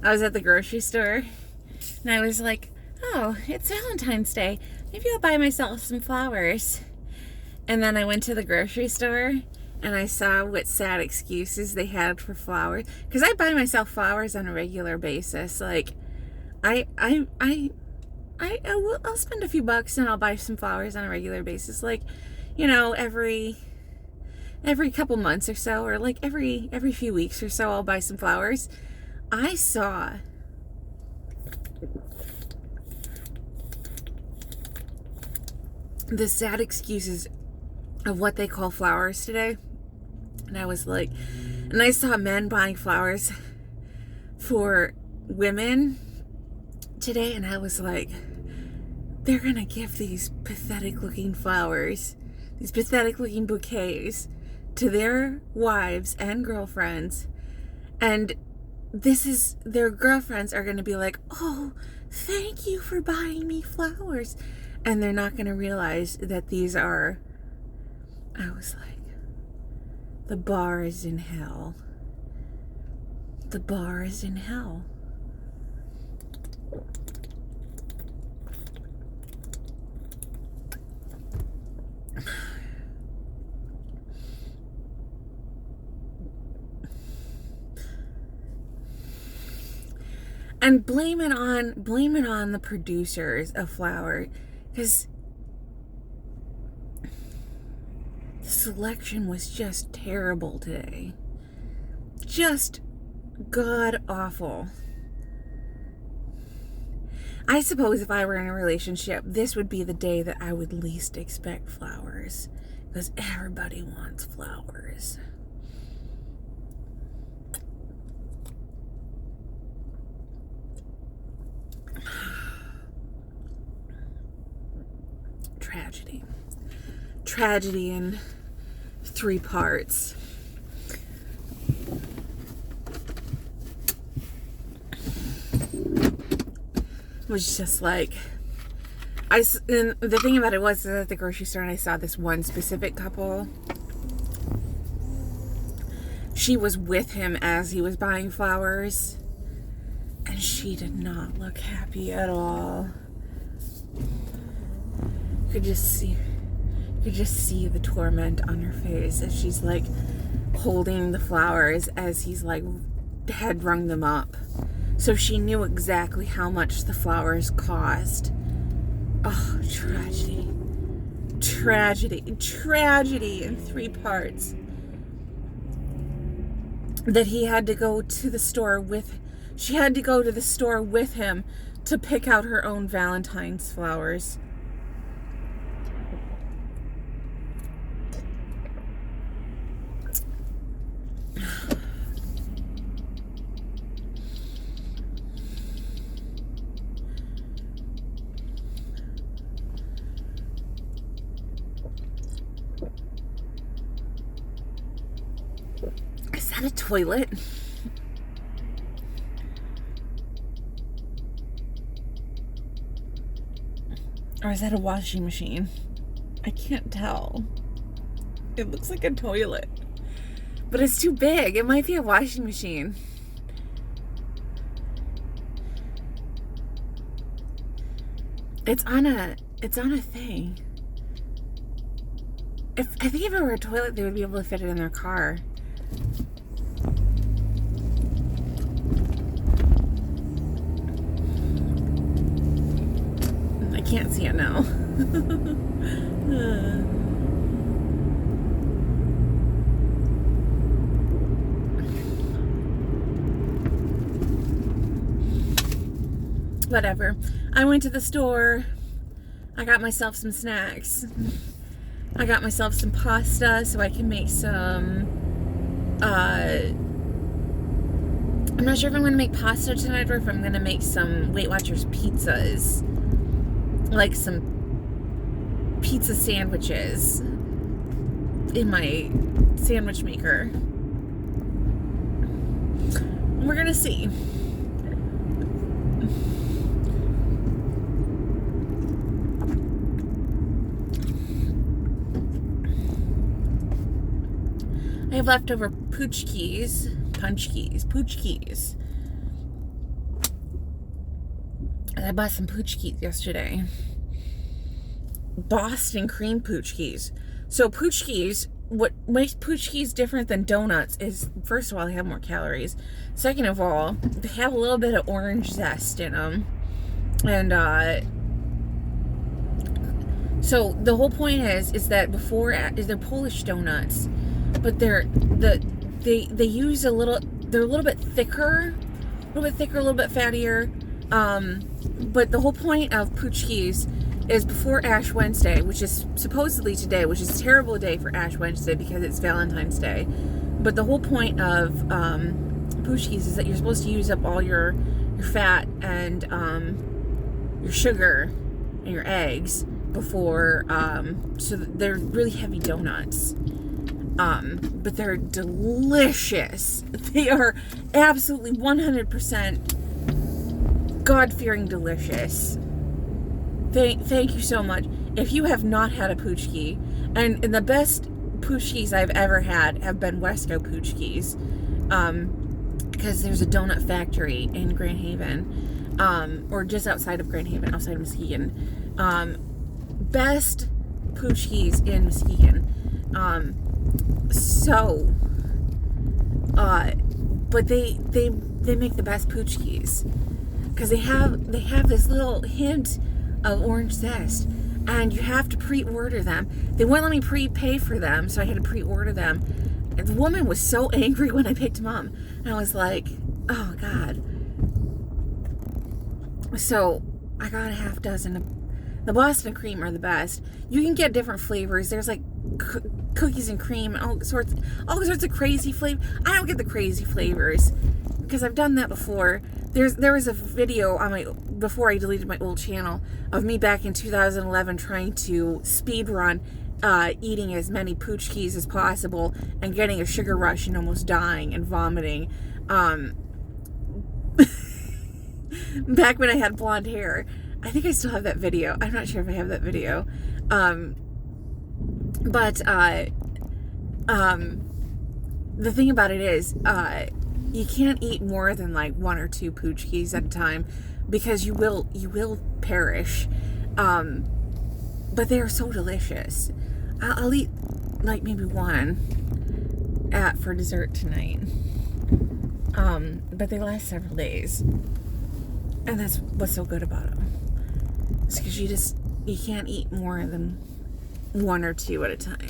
I was at the grocery store and I was like, oh, it's Valentine's Day. Maybe I'll buy myself some flowers. And then I went to the grocery store and I saw what sad excuses they had for flowers. Because I buy myself flowers on a regular basis. Like, I'll spend a few bucks and I'll buy some flowers on a regular basis. Like, every couple months or so, or like every few weeks or so, I'll buy some flowers. I saw the sad excuses of what they call flowers today. And I was like, and I saw men buying flowers for women today, and I was like, they're gonna give these pathetic looking flowers, these pathetic looking bouquets to their wives and girlfriends, and their girlfriends are gonna be like, oh, thank you for buying me flowers, and they're not gonna realize that these are, I was like, the bar is in hell. The bar is in hell. And blame it on the producers of flour, because the selection was just terrible today. Just god awful. I suppose if I were in a relationship, this would be the day that I would least expect flowers, because everybody wants flowers. Tragedy in 3 parts. It was just like, and the thing about it was at the grocery store, and I saw this one specific couple. She was with him as he was buying flowers, and she did not look happy at all. You could just see the torment on her face as she's like holding the flowers as he's like had rung them up. So she knew exactly how much the flowers cost. Oh, tragedy. Tragedy in 3 parts. That he had to go to the store with, she had to go to the store with him to pick out her own Valentine's flowers. Is that a toilet? Or is that a washing machine? I can't tell. It looks like a toilet. But it's too big. It might be a washing machine. It's on a thing. I think if it were a toilet, they would be able to fit it in their car. I can't see it now. Whatever. I went to the store. I got myself some snacks. I got myself some pasta so I can make some, I'm not sure if I'm going to make pasta tonight or if I'm going to make some Weight Watchers pizzas. Like some pizza sandwiches in my sandwich maker. We're going to see. I have leftover punch keys, I bought some Poochkies yesterday. Boston cream Poochkies. So Poochkies, what makes Poochkies different than donuts is, first of all, they have more calories. Second of all, they have a little bit of orange zest in them. And so the whole point is that they're Polish donuts, but they use they're a little bit thicker, a little bit fattier. But the whole point of Poochkies is before Ash Wednesday, which is supposedly today, which is a terrible day for Ash Wednesday because it's Valentine's Day. But the whole point of Poochkies is that you're supposed to use up all your fat and your sugar and your eggs before, so they're really heavy donuts. But they're delicious. They are absolutely 100% God-fearing delicious. Thank you so much. If you have not had a Poochkie, and the best Poochkies I've ever had have been Wesco Poochkies, because there's a donut factory in Grand Haven, or just outside of Grand Haven, outside of Muskegon. Best Poochkies in Muskegon. But they make the best Poochkies because they have this little hint of orange zest, and you have to pre-order them. They wouldn't let me prepay for them, so I had to pre-order them. And the woman was so angry when I picked them up, and I was like, oh God. So I got a half dozen of the Boston cream are the best. You can get different flavors. There's like cookies and cream and all sorts of crazy flavors. I don't get the crazy flavors because I've done that before. There was a video on before I deleted my old channel of me back in 2011 trying to speed run eating as many Poochkies as possible and getting a sugar rush and almost dying and vomiting. Back when I had blonde hair. I think I still have that video. I'm not sure if I have that video. But the thing about it is, you can't eat more than like 1 or 2 Poochkies at a time because you will perish. But they are so delicious. I'll eat like maybe 1 for dessert tonight. But they last several days. And that's what's so good about them. It's because you can't eat more than 1 or 2 at a time.